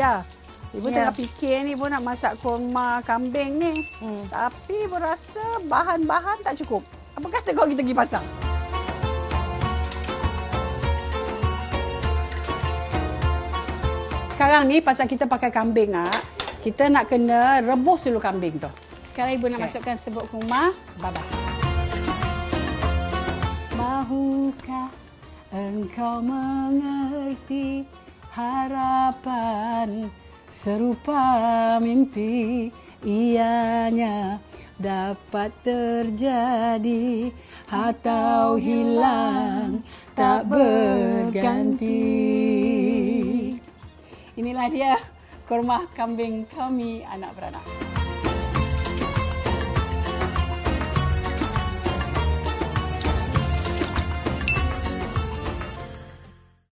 aja. Ibu tengah fikir ni, Ibu nak masak kurma kambing ni. Tapi Ibu rasa bahan-bahan tak cukup. Apa kata kalau kita pergi pasar? Sekarang ni pasal kita pakai kambing, kita nak kena rebus dulu kambing tu. Sekarang Ibu nak masukkan serbuk kurma, babas. Mahukah engkau mengerti harapan serupa mimpi, ianya dapat terjadi atau hilang tak berganti. Inilah dia kurma kambing kami anak beranak.